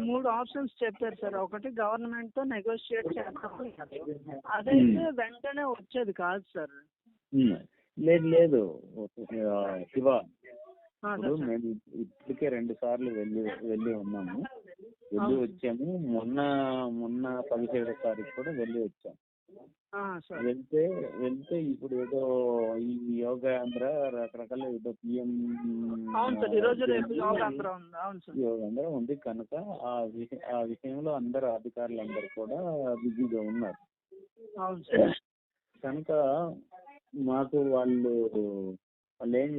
మూడు ఆప్షన్స్ చెప్పారు సార్. ఒకటి గవర్నమెంట్ తో నెగోషియేట్ చేస్తాం, అదైతే వెంటనే వచ్చేది కాదు సార్. లేదు శివ, ఇప్పుడు మేము ఇప్పటికే 2 సార్లు వెళ్ళి ఉన్నాము, వెళ్ళి వచ్చాము. మొన్న 17వ తారీఖు కూడా వెళ్ళి వచ్చాము. వెళ్తే ఇప్పుడు ఏదో ఈ యోగాంధ్ర రకరకాల ఏదో పిఎం యోగాంధ్ర ఉంది కనుక ఆ విషయంలో అందరు అధికారులందరూ కూడా బిజీగా ఉన్నారు కనుక మాకు వాళ్ళు ఏం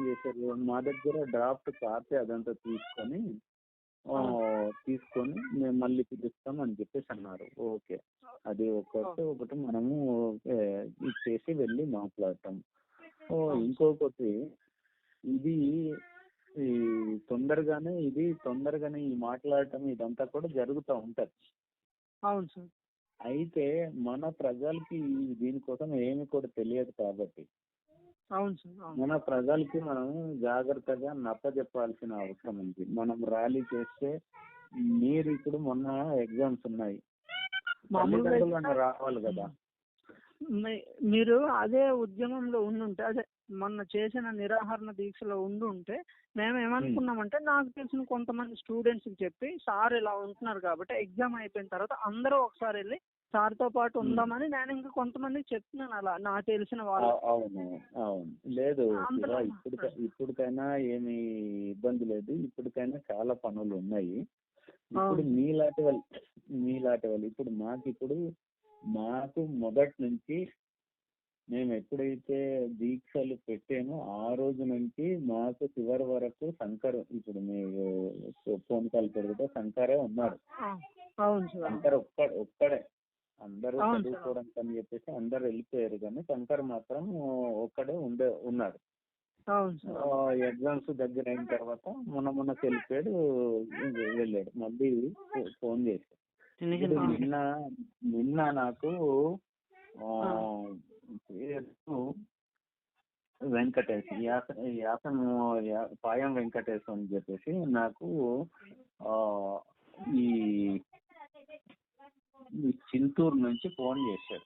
చేశారు, మా దగ్గర డ్రాఫ్ట్ కాపీ అదంతా తీసుకొని మేము మళ్ళీ పిలుస్తాం అని చెప్పేసి అన్నారు. ఓకే, అది ఒకటి మనము ఇచ్చేసి వెళ్ళి మాట్లాడటం. ఇంకొకటి ఇది తొందరగానే ఈ మాట్లాడటం ఇదంతా కూడా జరుగుతూ ఉంటది. అవును సార్. అయితే మన ప్రజలకి దీనికోసం ఏమి కూడా తెలియదు కాబట్టి మన ప్రజలకి మనం జాగ్రత్తగా నప్పజెప్పాల్సిన అవసరం ఉంది. మనం ర్యాలీ చేస్తే మీరు ఇప్పుడు మొన్న ఎగ్జామ్స్ ఉన్నాయి, రావాలి కదా. మీరు అదే ఉద్యమంలో ఉండుంటే, అదే మొన్న చేసిన నిరాహరణ దీక్షలో ఉండుంటే మేము ఏమనుకున్నామంటే, నాకు తెలిసిన కొంతమంది స్టూడెంట్స్ కి చెప్పి సార్ ఇలా ఉంటున్నారు కాబట్టి ఎగ్జామ్ అయిపోయిన తర్వాత అందరూ ఒకసారి వెళ్ళి సార్తో పాటు ఉందామని నేను ఇంకా కొంతమందికి చెప్తున్నాను, అలా నాకు తెలిసిన వాళ్ళు. అవును లేదు, ఇప్పటికైనా ఏమి ఇబ్బంది లేదు. ఇప్పటికైనా చాలా పనులు ఉన్నాయి. ఇప్పుడు మీలాంటి వాళ్ళు ఇప్పుడు మాకు మొదటి నుంచి మేము ఎప్పుడైతే దీక్షలు పెట్టామో ఆ రోజు నుంచి మాకు చివరి వరకు శంకర్, ఇప్పుడు మీరు ఫోన్ కాల్ పెడితే శంకరే ఉన్నాడు. శంకర్ ఒక్కడే, అందరూ చదువుకోవడానికి అని చెప్పేసి అందరు వెళ్ళిపోయారు, కానీ శంకర్ మాత్రం ఒక్కడే ఉన్నాడు. ఎగ్జామ్స్ దగ్గర అయిన తర్వాత మొన్నకి వెళ్ళిపోయాడు, వెళ్ళాడు. మళ్ళీ ఫోన్ చేశాడు. నిన్న నాకు వెంకటేష్ పాయం వెంకటేష్ అని చెప్పేసి నాకు ఈ చింతూరు నుంచి ఫోన్ చేశాడు.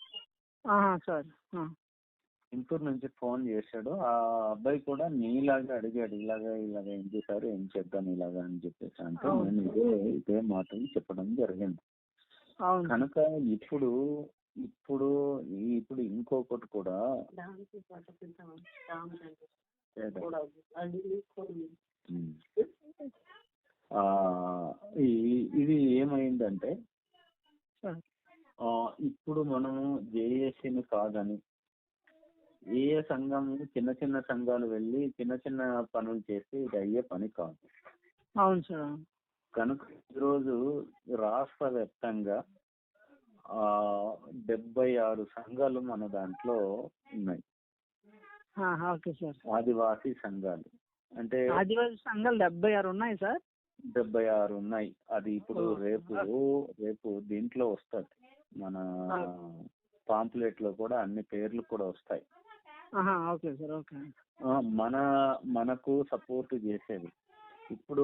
చింతూరు నుంచి ఫోన్ చేశాడు. ఆ అబ్బాయి కూడా నీలాగా అడిగాడు, ఇలాగా ఏం చేశారు, ఏం చేద్దాం ఇలాగా అని చెప్పేసి. అంటే నేను ఇదే మాటలు చెప్పడం జరిగింది. కనుక ఇప్పుడు ఇంకొకటి కూడా ఇది ఏమైందంటే, ఇప్పుడు మనము జేఏసీని కాదని ఏ సంఘం చిన్న చిన్న సంఘాలు వెళ్ళి చిన్న చిన్న పనులు చేసి ఇది అయ్యే పని కాదు. అవును సార్. కనుక ఈరోజు రాష్ట్ర వ్యాప్తంగా 76 సంఘాలు మన దాంట్లో ఉన్నాయి. Okay sir. ఆదివాసీ సంఘాలు అంటే ఆదివాసీ సంఘాలు 76 ఉన్నాయి సార్. 76 ఉన్నాయి. అది ఇప్పుడు రేపు దీంట్లో వస్తుంది, మన పాంప్లెట్ లో కూడా అన్ని పేర్లు కూడా వస్తాయి. Okay sir. ఓకే. మనకు సపోర్ట్ చేసేది. ఇప్పుడు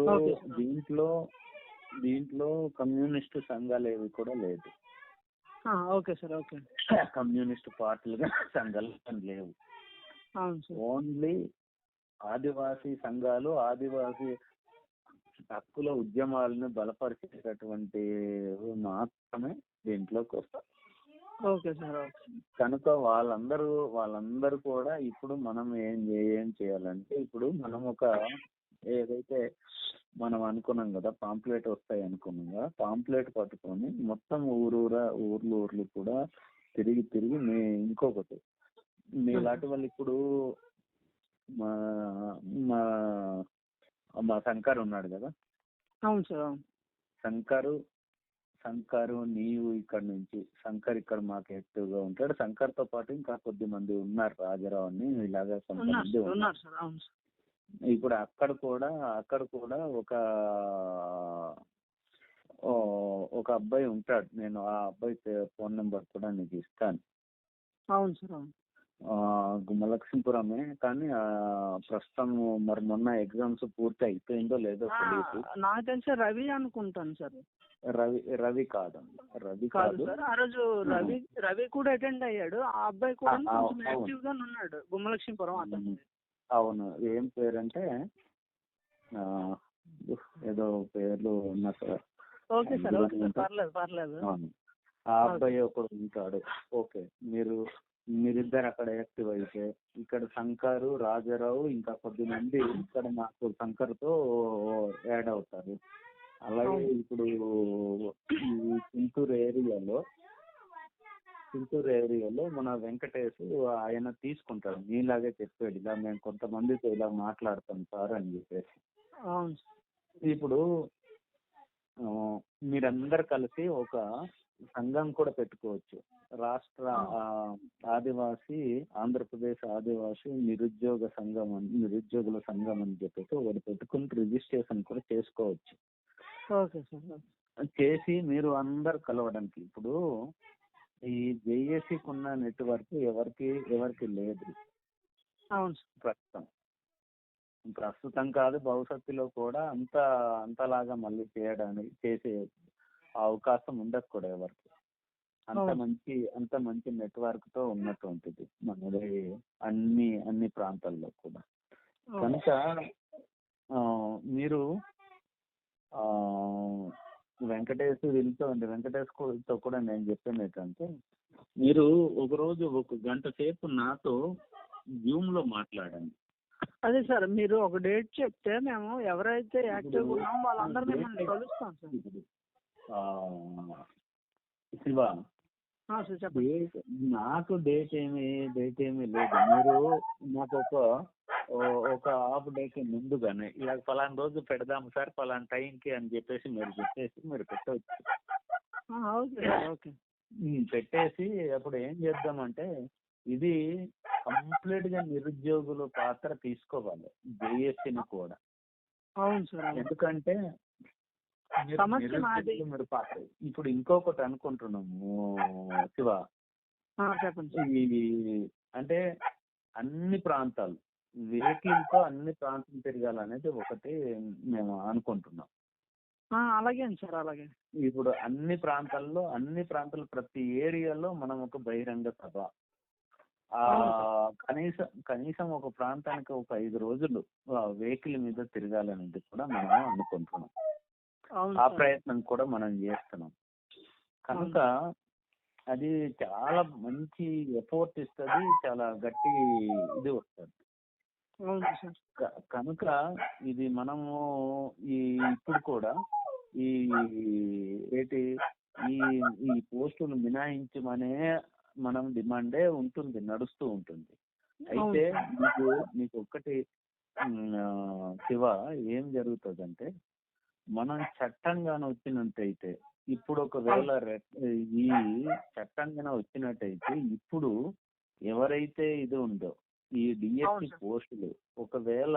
దీంట్లో కమ్యూనిస్టు సంఘాలు ఏవి కూడా లేదు. Okay sir. ఓకే. కమ్యూనిస్ట్ పార్టీలుగా సంఘాలు లేవు. ఓన్లీ ఆదివాసీ సంఘాలు, ఆదివాసీ హక్కుల ఉద్యమాలను బలపరిచేటటువంటి మాత్రమే దీంట్లోకి వస్తారు. Okay sir. కనుక వాళ్ళందరూ కూడా ఇప్పుడు మనం ఏం చేయాలంటే, ఇప్పుడు మనం ఏదైతే మనం అనుకున్నాం కదా, పాంప్లెట్ వస్తాయి అనుకున్నాం కదా, పాంప్లెట్ పట్టుకొని మొత్తం ఊర్లు కూడా తిరిగి ఇంకొకటి మీలాంటి వాళ్ళు ఇప్పుడు మా శంకర్ ఉన్నాడు కదా. అవును సార్. శంకరు నీవు శంకర్ ఇక్కడ మాకు యాక్టివ్గా ఉంటాడు. శంకర్ తో పాటు ఇంకా కొద్ది మంది ఉన్నారు, రాజారావు అని ఇలాగా కొంతమంది ఉన్నారు. ఇప్పుడు అక్కడ కూడా ఒక అబ్బాయి ఉంటాడు. నేను ఆ అబ్బాయి ఫోన్ నెంబర్ కూడా నీకు ఇస్తాను. అవును సార్. గుమ్మలక్ష్మీపురమే, కానీ ప్రస్తుతం మరి మొన్న ఎగ్జామ్స్ పూర్తి అయిపోయిందో లేదో తెలియదు. నాకు తెలిసి రవి అనుకుంటాను సార్. రవి కాదండి, రవి కాదు కాదు. సార్. ఆ రోజు రవి కూడా అటెండ్ అయ్యాడు. ఆ అబ్బాయి కూడా కొంచెం యాక్టివ్ గా ఉన్నాడు, గుమ్మలక్ష్మీపురం అతను. అవును, ఏం పేరంటే ఏదో పేర్లు ఉన్నా sir. Okay sir, okay sir, పర్లేదు పర్లేదు. ఆ అబ్బాయి ఒకడు ఉంటాడు. ఓకే, మీరిద్దరు అక్కడ యాక్టివ్ అయితే ఇక్కడ శంకర్, రాజారావు, ఇంకా కొద్దిమంది ఇక్కడ మాకు శంకర్తో యాడ్ అవుతారు. అలాగే ఇప్పుడు ఈ చింతూరు ఏరియాలో మన వెంకటేష్ ఆయన తీసుకుంటాడు. మీలాగే చెప్పాడు, ఇలా మేము కొంతమందితో ఇలా మాట్లాడతాం సార్ అని చెప్పేసి. ఇప్పుడు మీరందరు కలిసి ఒక సంఘం కూడా పెట్టుకోవచ్చు. రాష్ట్ర ఆంధ్రప్రదేశ్ ఆదివాసీ నిరుద్యోగుల సంఘం అని చెప్పేసి ఒకటి పెట్టుకుని రిజిస్ట్రేషన్ కూడా చేసుకోవచ్చు. చేసి మీరు అందరు కలవడానికి, ఇప్పుడు ఈ జేఏసీకి ఉన్న నెట్వర్క్ ఎవరికి లేదు ప్రస్తుతం కాదు, భవిష్యత్తులో కూడా అంతలాగా మళ్ళీ చేసే అవకాశం ఉండదు కూడా ఎవరికి. అంత మంచి నెట్వర్క్ తో ఉన్నటువంటిది మనది అన్ని ప్రాంతాల్లో కూడా. కనుక మీరు వెంకటేష్తో కూడా నేను చెప్పాను ఏంటంటే, మీరు ఒకరోజు 1 గంట సేపు నాతో జూమ్ లో మాట్లాడండి. అదే సార్, మీరు ఒక డేట్ చెప్తే మేము ఎవరైతే యాక్టివ్ ఉన్నామో వాళ్ళందరూ మిమ్మల్ని కలుస్తాం సార్. శివ, నాకు డేట్ ఏమీ లేదు. మీరు నాకు ఒక హాఫ్ డేకి ముందుగానే ఇలా ఫలానా రోజు పెడదాం సార్, ఫలానా టైంకి అని చెప్పేసి మీరు పెట్టవచ్చు. పెట్టేసి అప్పుడు ఏం చేద్దామంటే, ఇది కంప్లీట్ గా నిరుద్యోగుల పాత్ర తీసుకోవాలి, జేఏసీని కూడా. ఎందుకంటే మీరు పాత్ర. ఇప్పుడు ఇంకొకటి అనుకుంటున్నాము శివ, అంటే అన్ని ప్రాంతాలు వెహికల్ తో అన్ని ప్రాంతం తిరగాలనేది ఒకటి మేము అనుకుంటున్నాం. అలాగే సార్, అలాగే. ఇప్పుడు అన్ని ప్రాంతాలు ప్రతి ఏరియాలో మనం ఒక బహిరంగ సభ, కనీసం ఒక ప్రాంతానికి ఒక 5 రోజులు వెహికల్ మీద తిరగాలనేది కూడా మనం అనుకుంటున్నాం. ఆ ప్రయత్నం కూడా మనం చేస్తున్నాం. కనుక అది చాలా మంచి ఎఫోర్ట్ ఇస్తుంది, చాలా గట్టి ఇది వస్తుంది. కనుక ఇది మనము ఇప్పుడు కూడా ఈ పోస్టులు మినహాయించమనే మనం డిమాండే నడుస్తూ ఉంటుంది. అయితే మీకు ఒక్కటి శివ, ఏం జరుగుతుందంటే, మనం చట్టంగానే వచ్చినట్టయితే, ఇప్పుడు ఒకవేళ ఈ చట్టంగానే వచ్చినట్టయితే, ఇప్పుడు ఎవరైతే ఇది ఉందో ఈ డిఎస్సి పోస్టులు, ఒకవేళ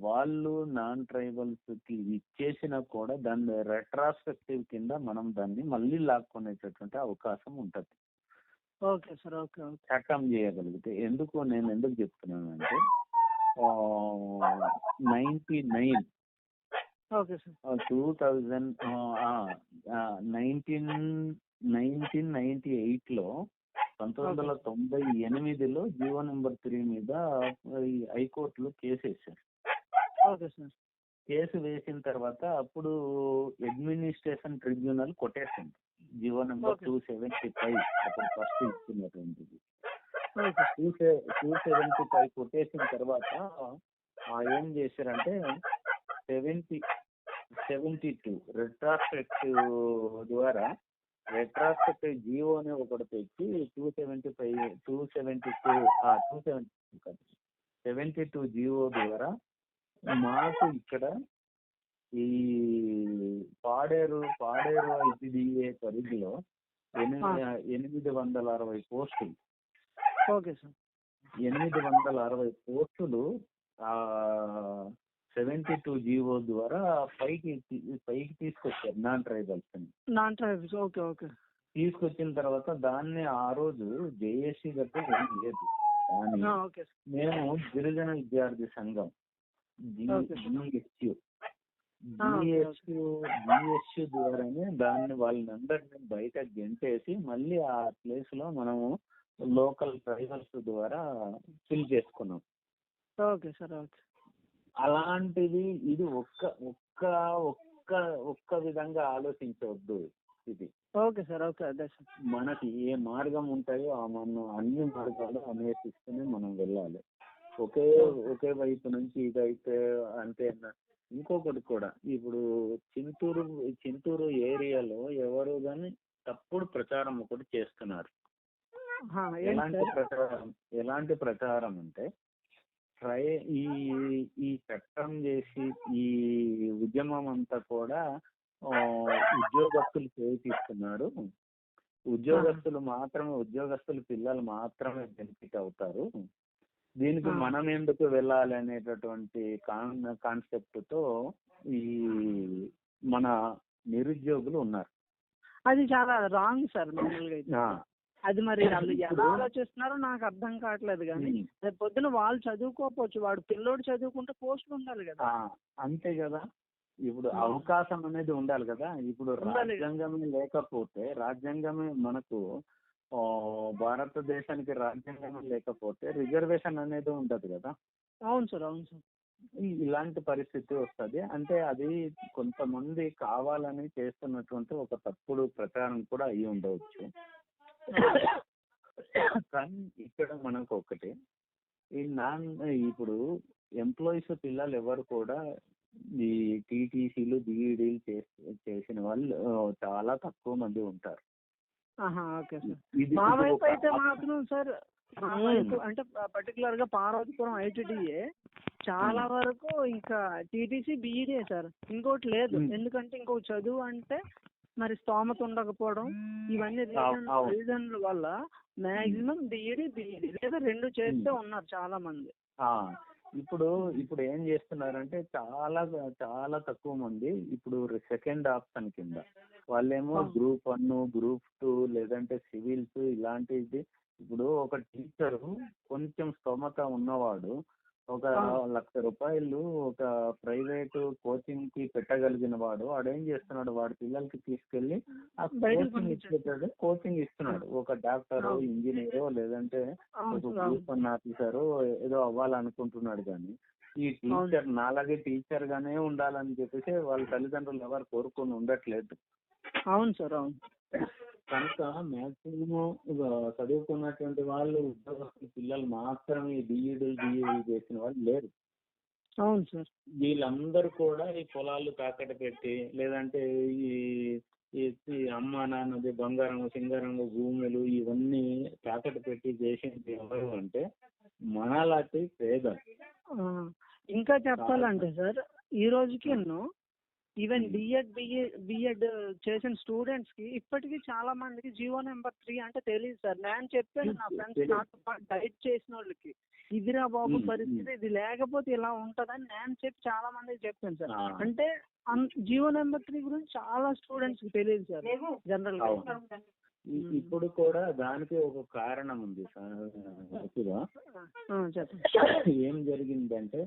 వాళ్ళు నాన్ ట్రైబల్స్ కి ఇచ్చేసినా కూడా దాన్ని రెట్రాస్పెక్టివ్ కింద మనం దాన్ని మళ్ళీ లాక్కునేటటువంటి అవకాశం ఉంటది. చట్టం చేయగలిగితే. నేను ఎందుకు చెప్తున్నానంటే, 1998లో 1998లో జీవో నెంబర్ 3 మీద ఈ హైకోర్టులో కేసు వేశారు. కేసు వేసిన తర్వాత అప్పుడు అడ్మినిస్ట్రేషన్ ట్రిబ్యునల్ కొట్టేసింది జీవో నెంబర్ 275, అప్పుడు ఫస్ట్ ఇస్తున్నటువంటిది. 275 కొట్టేసిన తర్వాత ఏం చేశారంటే 72 రెట్రాస్పెక్టివ్ ద్వారా రెట్రాస్పెక్టివ్ జీవోని ఒకటి తెచ్చి 272 జీవో ద్వారా మాకు ఇక్కడ ఈ పాడేరు ఐటీడీఏ పరిధిలో 860 పోస్టులు 860 పోస్టులు 72 జీవో ద్వారా పైకి తీసుకొచ్చారు నాన్ ట్రైబల్స్. తీసుకొచ్చిన తర్వాత దాన్ని ఆ రోజు జేఏసీ దగ్గర ఏం లేదు, కానీ ఓకే సార్. మేము గిరిజన విద్యార్థి సంఘం జిఎస్యు ద్వారానే దాన్ని వాళ్ళందరినీ బయట గెంటేసి మళ్ళీ ఆ ప్లేస్ లో మనము లోకల్ ట్రైబల్స్ ద్వారా ఫిల్ చేసుకున్నాం. Okay sir. ఓకే. అలాంటిది ఇది ఒక్క ఒక్క ఒక్క ఒక్క విధంగా ఆలోచించవద్దు. ఇది ఓకే సార్. ఓకే. అదే సార్. మనకి ఏ మార్గం ఉంటాయో మనం అన్ని మార్గాలు అన్వేషిస్తూనే మనం వెళ్ళాలి. ఒకే వైపు నుంచి ఇదైతే అంతే. ఇంకొకటి కూడా, ఇప్పుడు చింతూరు ఏరియాలో ఎవరు కానీ తప్పుడు ప్రచారం ఒకటి చేస్తున్నారు. ఎలాంటి ప్రచారం అంటే ఈ చట్టం చేసి ఈ ఉద్యమం అంతా కూడా ఉద్యోగస్తులు చేయిస్తున్నారు. ఉద్యోగస్తులు పిల్లలు మాత్రమే బెనిఫిట్ అవుతారు. దీనికి మనం ఎందుకు వెళ్ళాలి అనేటటువంటి కాన్సెప్ట్ తో ఈ మన నిరుద్యోగులు ఉన్నారు. అది చాలా రాంగ్ సార్. మామూలుగా అది మరి వాళ్ళు ఎలా ఆలోచిస్తున్నారో నాకు అర్థం కావట్లేదు. కానీ రేపు పొద్దున వాళ్ళు చదువుకోకపోవచ్చు, వాడు పిల్లోడు చదువుకుంటే పోస్టులు ఉండాలి కదా. అంతే కదా. ఇప్పుడు అవకాశం అనేది ఉండాలి కదా. ఇప్పుడు రాజ్యాంగమే లేకపోతే, రాజ్యాంగమే మనకు భారతదేశానికి రాజ్యాంగమే లేకపోతే రిజర్వేషన్ అనేది ఉండదు కదా. అవును సార్. అవును సార్. ఇలాంటి పరిస్థితి వస్తుంది. అంటే అది కొంతమంది కావాలని చేస్తున్నటువంటి ఒక తప్పుడు ప్రచారం కూడా అయి ఉండవచ్చు. కానీ ఇక్కడ మనకు ఒకటి, ఇప్పుడు ఎంప్లాయీస్ పిల్లలు ఎవరు కూడా ఈ టీటీసీలు బీఈడీలు చేసిన వాళ్ళు చాలా తక్కువ మంది ఉంటారు. Okay sir. మా వైపు అయితే మాత్రం సార్, అంటే పర్టికులర్ గా పార్వతీపురం ఐటీడీఏ చాలా వరకు ఇంకా టీటీసీ బీఈడీ సార్, ఇంకోటి లేదు. ఎందుకంటే ఇంకొక చదువు అంటే మరి స్తోమత ఉండకపోవడం, ఇవన్నీ రీజన్ల వల్ల మాక్సిమం బీఈడీ లేదా 2 చేస్తే ఉన్నారు చాలా మంది. ఇప్పుడు ఏం చేస్తున్నారంటే చాలా చాలా తక్కువ మంది ఇప్పుడు సెకండ్ ఆప్షన్ కింద వాళ్ళేమో గ్రూప్ 1, గ్రూప్ 2 లేదంటే సివిల్స్ ఇలాంటిది. ఇప్పుడు ఒక టీచరు కొంచెం స్తోమత ఉన్నవాడు ఒక 1,00,000 రూపాయలు ఒక ప్రైవేట్ కోచింగ్ కి పెట్టగలిగిన వాడు వాడేం చేస్తున్నాడు, వాడి పిల్లలకి తీసుకెళ్లి ఆ కోచింగ్ ఇస్తున్నాడు. ఒక డాక్టరో, ఇంజనీరో లేదంటే ఒక గ్రూప్ 1 ఆఫీసరో ఏదో అవ్వాలనుకుంటున్నాడు. కానీ ఈ టీచర్ నాలాగే టీచర్ గానే ఉండాలని చెప్పేసి వాళ్ళ తల్లిదండ్రులు ఎవరు కోరుకొని ఉండట్లేదు. అవును సార్. అవును. కనుక మాక్సిమం చదువుకున్నటువంటి వాళ్ళు ఉద్యోగస్తుల పిల్లలు మాత్రమే బీఈడీ చేసిన వాళ్ళు లేరు. అవును సార్. వీళ్ళందరూ కూడా ఈ పొలాలు తాకట్టు పెట్టి లేదంటే ఈ అమ్మ నాన్నది బంగారం సింగారం భూములు ఇవన్నీ తాకట్టు పెట్టి చేసింది ఎవరు అంటే మనలాంటి పేదలు. ఇంకా చెప్పాలంటే సార్, ఈ రోజుకి ఈవెన్ బిఎడ్ చేసిన స్టూడెంట్స్ కి ఇప్పటికీ చాలా మందికి జీవో నెంబర్ 3 అంటే తెలియదు సార్. నేను చెప్పాను నా ఫ్రెండ్స్ నాతో పాటు గైడ్ చేసిన వాళ్ళకి, ఇదిరా బాబు పరిస్థితి, ఇది లేకపోతే ఇలా ఉంటదని నేను చెప్పి చాలా మందికి చెప్పాను సార్. అంటే జీవో నెంబర్ 3 గురించి చాలా స్టూడెంట్స్ కి తెలియదు సార్ జనరల్ గా. ఇప్పుడు కూడా దానికి ఒక కారణం ఉంది సార్. ఏం జరిగిందంటే,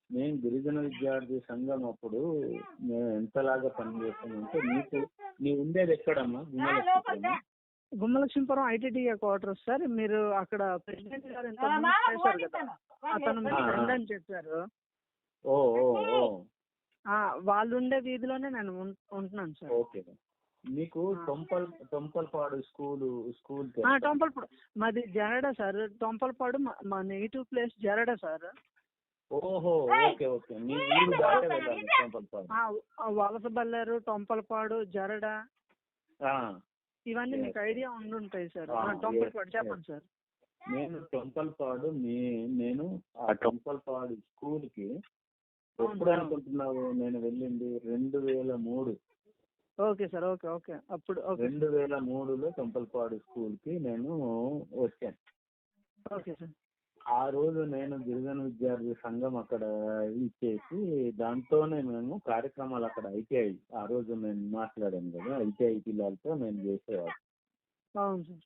మేము గిరిజన విద్యార్థి సంఘం అప్పుడు మేము ఎంతలాగా పనిచేస్తామంటే, నీ ఉండేది ఎక్కడమ్మా? Gummalakshmipuram ITDA quarters sir. మీరు అక్కడ ప్రెసిడెంట్ గారు చేశారు కదా, అతను మీ ఫ్రెండ్ అని చెప్పారు. వాళ్ళు ఉండే వీధిలోనే నేను ఉంటున్నాను సార్. ఓకే. మీకు టొంపల్పాడు స్కూల్ టొంపల్పాడు మాది జరడ సార్. టొంపల్పాడు మా నెగిటివ్ ప్లేస్ జరడ సార్. ఓహో, ఓకే ఓకే. వలసబల్లారు, టొంపలపాడు, జరడ ఇవన్నీ మీకు ఐడియా ఉండుంటాయి సార్. టొంపలపాడు చెప్పండి సార్. నేను టొంపలపాడు నేను ఆ టొంపలపాడు స్కూల్ కి ఎప్పుడు అనుకుంటున్నావు నేను వెళ్ళింది 2003. Okay sir. Okay okay. అప్పుడు 2003లో టొంపలపాడు స్కూల్ కి నేను వచ్చాను. Okay sir. ఆ రోజు నేను గిరిజన విద్యార్థి సంఘం అక్కడ ఇచ్చేసి దాంతోనే మేము కార్యక్రమాలు అక్కడ ఐటీఐ ఆ రోజు నేను మాట్లాడాను కదా, ఐటీఐ పిల్లలతో నేను చేసేవాడు. అవును సార్.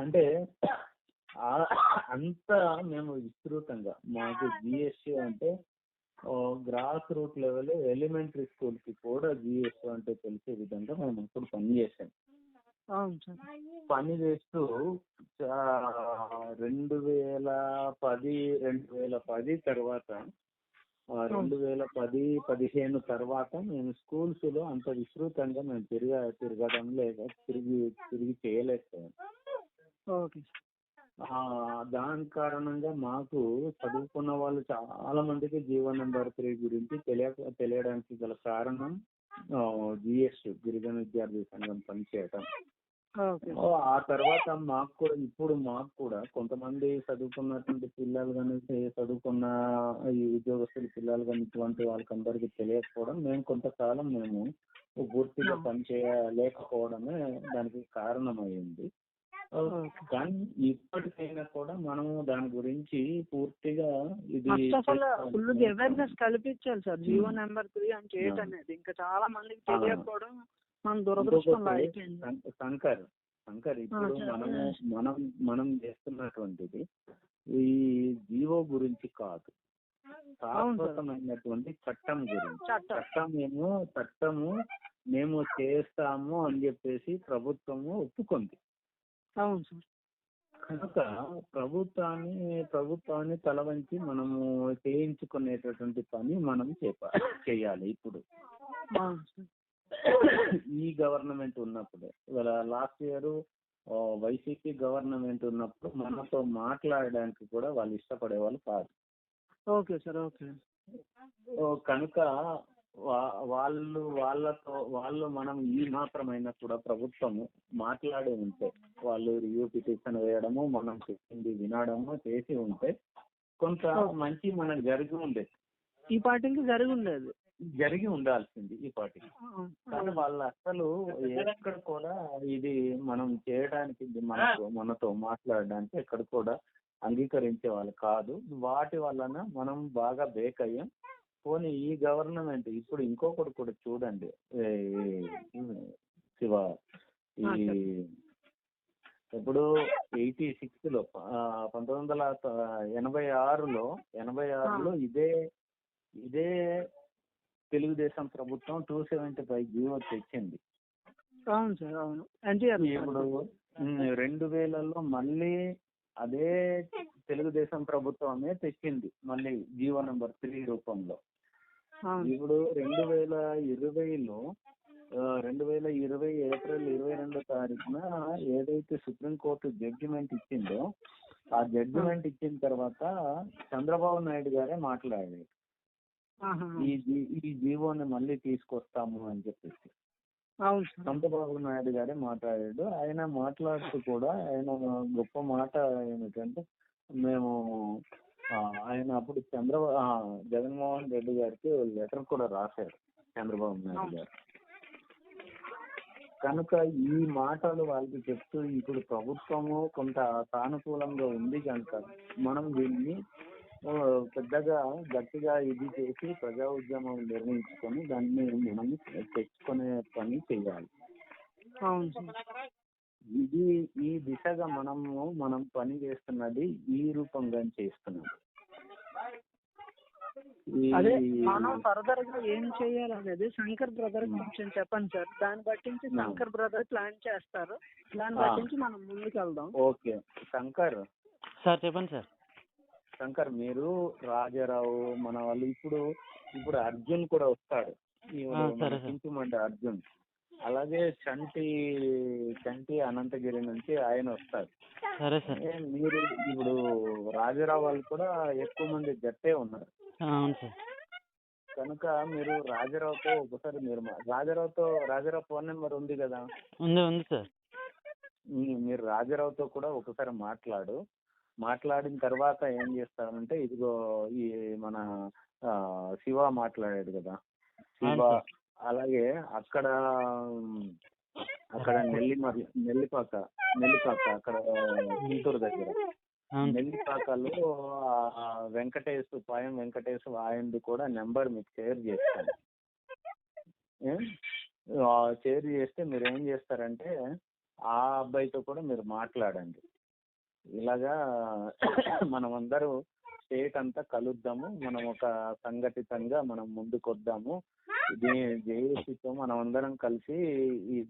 అంటే అంతా మేము విస్తృతంగా మాకు జిఎస్టీ అంటే grass root level elementary school కి కూడా జిఎస్టీ అంటే తెలిసే విధంగా మేము ఇప్పుడు పనిచేసాం. పని చేస్తూ 2010 తర్వాత 2010-15 తర్వాత మేము స్కూల్స్ లో అంత విస్తృతంగా మేము తిరగడం లేదా తిరిగి చేయలేకపోయాం. దాని కారణంగా మాకు చదువుకున్న వాళ్ళు చాలా మందికి జీవో నెంబర్ 3 గురించి తెలియడానికి గల కారణం జిఎస్ గిరిజన విద్యార్థి సంఘం పనిచేయటం. ఆ తర్వాత మాకు కూడా కొంతమంది చదువుకున్నటువంటి పిల్లలు కానీ చదువుకున్న ఈ ఉద్యోగస్తుల పిల్లలు కానీ ఇటువంటి వాళ్ళకందరికీ తెలియకపోవడం, కొంతకాలం మేము పూర్తిగా పనిచేయలేకపోవడమే దానికి కారణమైంది. కానీ ఇప్పటికైనా కూడా మనము దాని గురించి పూర్తిగా ఇది అవేర్నెస్ కల్పించాలి సార్. జీవో నెంబర్ 3 అని చేయటం అనేది ఇంకా చాలా మందికి తెలియకపోవడం మన దురదృష్టం. శంకర్ ఇప్పుడు మనం చేస్తున్నటువంటిది ఈ జీవో గురించి కాదు, శాశ్వతమైనటువంటి చట్టం గురించి. చట్టము మేము చేస్తాము అని చెప్పేసి ప్రభుత్వము ఒప్పుకుంది. కనుక ప్రభుత్వాన్ని తల వంచి మనము చేయించుకునేటటువంటి పని మనం చేయాలి. ఇప్పుడు ఈ గవర్నమెంట్ ఉన్నప్పుడే, ఇవాళ లాస్ట్ ఇయర్ వైసీపీ గవర్నమెంట్ ఉన్నప్పుడు మనతో మాట్లాడడానికి కూడా వాళ్ళు ఇష్టపడే వాళ్ళు కాదు. కనుక వాళ్ళు మనం ఈ మాత్రమైనా కూడా ప్రభుత్వము మాట్లాడి ఉంటే, వాళ్ళు రివ్యూ పిటిషన్ వేయడము, మనం చెప్పింది వినడము చేసి ఉంటే కొంత మంచి మనకు జరిగి ఉండేది. ఈ పార్టీకి జరిగి ఉండాల్సింది ఈ పార్టీకి. కానీ వాళ్ళు అసలు ఎక్కడ కూడా ఇది మనం చేయడానికి, మనతో మాట్లాడడానికి ఎక్కడ కూడా అంగీకరించే వాళ్ళు కాదు. వాటి వలన మనం బాగా బేక్ అయ్యాం. పోనీ ఈ గవర్నమెంట్ ఇప్పుడు ఇంకొకటి కూడా చూడండి, శివ, ఈ ఇప్పుడు 86లో 1986లో ఇదే తెలుగుదేశం ప్రభుత్వం 275 జీవో తెచ్చింది. ఇప్పుడు 2000లో మళ్ళీ అదే తెలుగుదేశం ప్రభుత్వమే తెచ్చింది మళ్ళీ జీవో నెంబర్ 3 రూపంలో. ఇప్పుడు 2020 ఏప్రిల్ 22వ తారీఖున ఏదైతే సుప్రీంకోర్టు జడ్జిమెంట్ ఇచ్చిందో, ఆ జడ్జిమెంట్ ఇచ్చిన తర్వాత చంద్రబాబు నాయుడు గారే మాట్లాడారు, ఈ జీవోని మళ్ళీ తీసుకొస్తాము అని చెప్పేసి. చంద్రబాబు నాయుడు గారే మాట్లాడాడు. ఆయన మాట్లాడుతూ కూడా ఆయన గొప్ప మాట ఏమిటంటే, ఆయన అప్పుడు జగన్మోహన్ రెడ్డి గారికి లెటర్ కూడా రాశారు చంద్రబాబు నాయుడు గారు. కనుక ఈ మాటలు వాళ్ళకి చెప్తూ ఇప్పుడు ప్రభుత్వము కొంత సానుకూలంగా ఉంది కనుక మనం దీన్ని పెద్దగా గట్టిగా ఇది చేసి ప్రజా ఉద్యమం నిర్ణయించుకొని దాన్ని మనం తెచ్చుకునే పని చేయాలి. ఈ దిశగా మనం పని చేస్తున్నది ఈ రూపంగా చేస్తున్నాం. మనం ఫర్దర్ గా ఏం చేయాలనేది శంకర్ బ్రదర్ కొంచెం చెప్పండి సార్. దాన్ని బట్టి శంకర్ బ్రదర్ ప్లాన్ చేస్తారు. దాన్ని బట్టి మనం ముందుకు వెళ్దాం. ఓకే శంకర్ సార్, చెప్పండి సార్. శంకర్, మీరు రాజారావు మన వాళ్ళు ఇప్పుడు అర్జున్ కూడా వస్తాడు, చించుమండ అర్జున్. అలాగే చంటి అనంతగిరి నుంచి ఆయన వస్తారు. మీరు ఇప్పుడు రాజారావు వాళ్ళు కూడా ఎక్కువ మంది గట్టే ఉన్నారు. కనుక మీరు రాజారావుతో ఒకసారి రాజారావు ఫోన్ నెంబర్ ఉంది కదా? ఉంది సార్. మీరు రాజారావుతో కూడా ఒకసారి మాట్లాడిన తర్వాత ఏం చేస్తారంటే, ఇదిగో ఈ మన శివ మాట్లాడాడు కదా, శివ, అలాగే అక్కడ నెల్లిపాక అక్కడ గుంటూరు దగ్గర నెల్లిపాకలో పాయం వెంకటేశ్ ఆయనది కూడా నెంబర్ మీకు షేర్ చేస్తాను. షేర్ చేస్తే మీరు ఏం చేస్తారంటే ఆ అబ్బాయితో కూడా మీరు మాట్లాడండి. ఇలాగా మనమందరూ స్టేట్ అంతా కలుద్దాము, మనం ఒక సంఘటితంగా మనం ముందుకొద్దాము, జేఏసీతో మనం అందరం కలిసి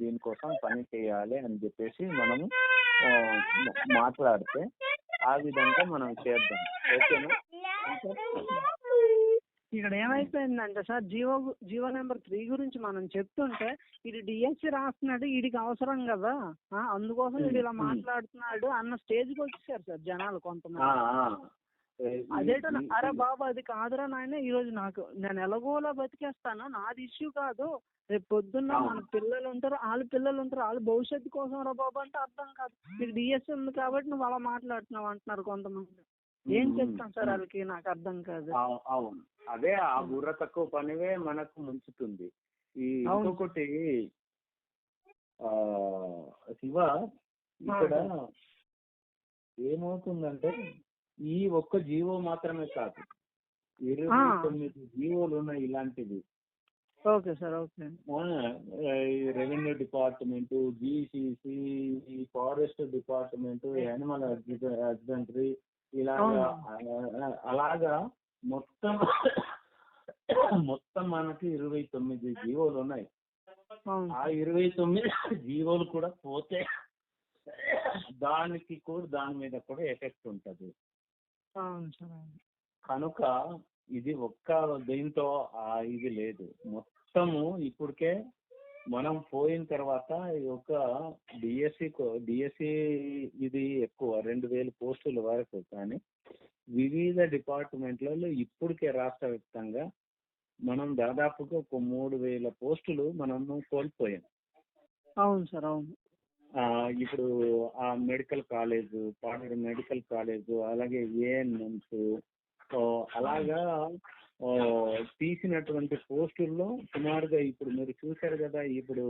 దీనికోసం పని చేయాలి అని చెప్పేసి మనము మాట్లాడితే ఆ విధంగా మనం చేద్దాం. ఓకేనా? ఇక్కడ ఏమైపోయిందంటే సార్, జీవో నెంబర్ 3 గురించి మనం చెప్తుంటే ఇది డిఎస్సి రాస్తున్నాడు, వీడికి అవసరం కదా, అందుకోసం వీడు ఇలా మాట్లాడుతున్నాడు అన్న స్టేజ్కి వచ్చేసారు సార్ జనాలు కొంతమంది. అదేటో అరే బాబు అది కాదురా నాయన, ఈరోజు నేను ఎలాగోలా బతికేస్తాను, నాది ఇష్యూ కాదు, రేపు పొద్దున్న మన పిల్లలు ఉంటారు, వాళ్ళ భవిష్యత్తు కోసం రా బాబు అంటే అర్థం కాదు. నీకు డిఎస్సి ఉంది కాబట్టి నువ్వు అలా మాట్లాడుతున్నావు అంటున్నారు కొంతమంది. ఏం చెప్తాం సార్ వాళ్ళకి, నాకు అర్థం కాదు. అవును, అదే ఆ బుర్ర తక్కువ పనివే మనకు ముంచుతుంది. ఇంకొకటి శివ, ఇక్కడ ఏమవుతుందంటే ఈ ఒక్క జీవో మాత్రమే కాదు, 29 జీవోలు ఉన్నాయి ఇలాంటివి. Okay sir, okay. Revenue department, GCC, forest department, animal husbandry, అలాగా మొత్తం మనకి 29 జీవోలు ఉన్నాయి. ఆ 29 జీవోలు కూడా పోతే దాని మీద కూడా ఎఫెక్ట్ ఉంటుంది. కనుక ఇది ఒక్క దీంతో ఇది లేదు, మొత్తము ఇప్పటికే మనం పోయిన తర్వాత ఈ యొక్క డిఎస్సి ఇది ఎక్కువ 2000 పోస్టుల వరకు, కానీ వివిధ డిపార్ట్మెంట్లలో ఇప్పటికే రాష్ట్ర వ్యాప్తంగా మనం దాదాపుగా ఒక 3000 పోస్టులు మనము కోల్పోయాం. అవును సార్, అవును. ఇప్పుడు ఆ medical college, Paderu medical college, అలాగే ఏఎన్ఎంస్, అలాగా తీసినటువంటి పోస్టుల్లో సుమారుగా ఇప్పుడు మీరు చూశారు కదా, ఇప్పుడు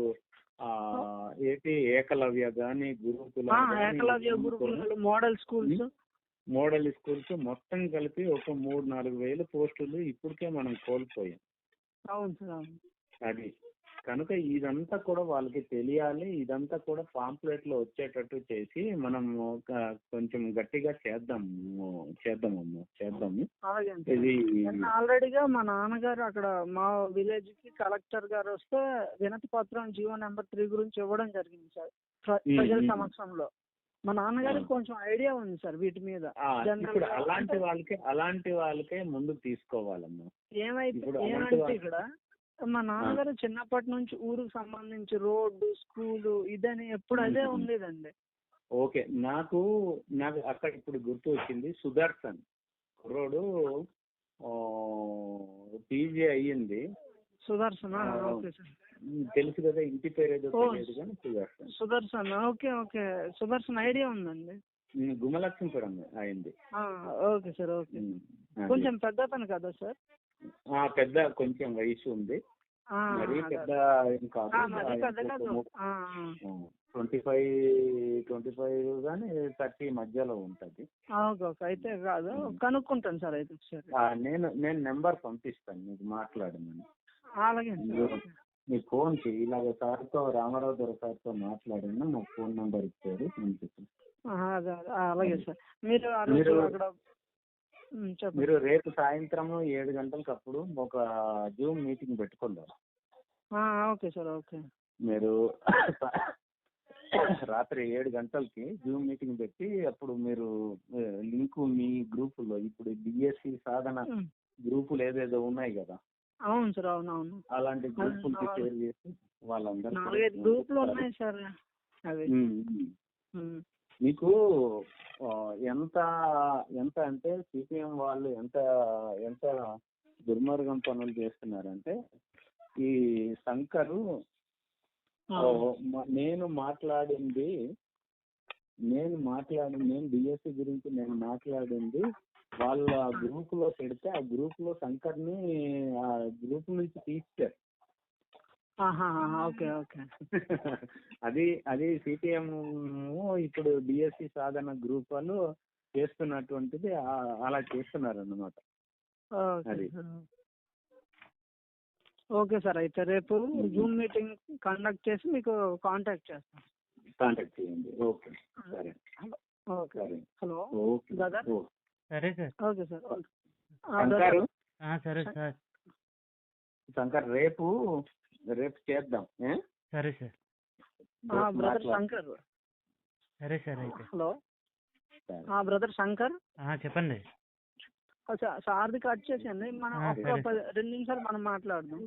ఏపీ ఏకలవ్య గాని, గురుకుల, మోడల్ స్కూల్స్ మొత్తం కలిపి ఒక 3-4 వేల పోస్టులు ఇప్పటికే మనం కోల్పోయాం. అవును సార్, అవును. అది కనుక ఇదంతా కూడా వాళ్ళకి తెలియాలి, ఇదంతా కూడా పాంప్లెట్ లో వచ్చేటట్టు చేసి మనం కొంచెం గట్టిగా చేద్దాము. ఇది ఆల్రెడీగా మా నాన్నగారు అక్కడ మా విలేజ్ కి కలెక్టర్ గారు వస్తే వినతి పత్రం జీవో నెంబర్ 3 గురించి ఇవ్వడం జరిగింది సార్ ప్రజల సమక్షంలో. మా నాన్నగారికి కొంచెం ఐడియా ఉంది సార్ వీటి మీద. ఇప్పుడు అలాంటి వాళ్ళకే ముందు తీసుకోవాలమ్మా. ఏమంటే ఇక్కడ మా నాన్నగారు చిన్నప్పటి నుంచి ఊరికి సంబంధించి రోడ్డు, స్కూలు ఇదని ఎప్పుడు అదే ఉండేదండి. ఓకే, నాకు అక్కడ ఇప్పుడు గుర్తు వచ్చింది, సుదర్శన్ కుర్రోడు పీజీ అయ్యింది. Sudarshan, okay sir. తెలుసు కదా, ఇంటి పేరు ఏదో తెలియదు కానీ Sudarshan. Okay, okay. Sudarshan idea ఉందండి. గుమలక్ష్మీపురం అయింది. Okay sir, okay. కొంచెం పెద్ద అతను కదా సార్? పెద్ద, కొంచెం వయసు ఉంది, మరీ పెద్ద ఏం కాదు. 25 కానీ 30 మధ్యలో ఉంటది. అయితే కాదు, కనుక్కుంటాను సార్. అయితే నేను నెంబర్ పంపిస్తాను మీకు, మాట్లాడమని. అలాగే మీకు ఫోన్ చేయి, ఇలాగ సార్తో, రామారావు గారు సార్తో మాట్లాడినా నాకు ఫోన్ నెంబర్ ఇచ్చారు. అలాగే సార్. మీరు రేపు సాయంత్రం 7 గంటలకు అప్పుడు ఒక జూమ్ మీటింగ్ పెట్టుకుందాం. Okay sir, okay. మీరు రాత్రి 7 గంటలకి జూమ్ మీటింగ్ పెట్టి అప్పుడు మీరు లింకు మీ గ్రూపుల్లో, ఇప్పుడు బిఎస్సి సాధన గ్రూపులు ఏదేదో ఉన్నాయి కదా. అవును సార్, అవునవును. అలాంటి గ్రూపులకి షేర్ చేసి వాళ్ళందరూ గ్రూపులు ఉన్నాయి సార్. మీకు ఎంత అంటే సిపిఎం వాళ్ళు ఎంత దుర్మార్గం పనులు చేస్తున్నారంటే, ఈ శంకరు నేను డిఎస్సి గురించి నేను మాట్లాడింది వాళ్ళ గ్రూప్ లో పెడితే ఆ గ్రూప్ లో శంకర్ని ఆ గ్రూప్ నుంచి తీస్తారు. Okay, okay. అది సిపిఎం ఇప్పుడు డిఎస్సి సాధన గ్రూప్ వాళ్ళు చేస్తున్నటువంటిది, అలా చేస్తున్నారు అన్నమాట. అది ఓకే సార్. అయితే రేపు జూమ్ మీటింగ్ కండక్ట్ చేసి మీకు కాంటాక్ట్ చేస్తాను. కాంటాక్ట్ చేయండి. ఓకే, సరే. ఓకే. సరే. Hello okay brother. ఓకే. సరే సార్. Okay sir. శంకర్ సరే సార్. శంకర్ రేపు చేద్దాం. సరే సార్. బ్రదర్ శంకర్. సరే సార్ అయితే. Hello brother Shankar. చెప్పండి. సార్ది కట్ చేసేయండి, మనం సరే. ఒక 2 నిమిషాలు మనం మాట్లాడదాం.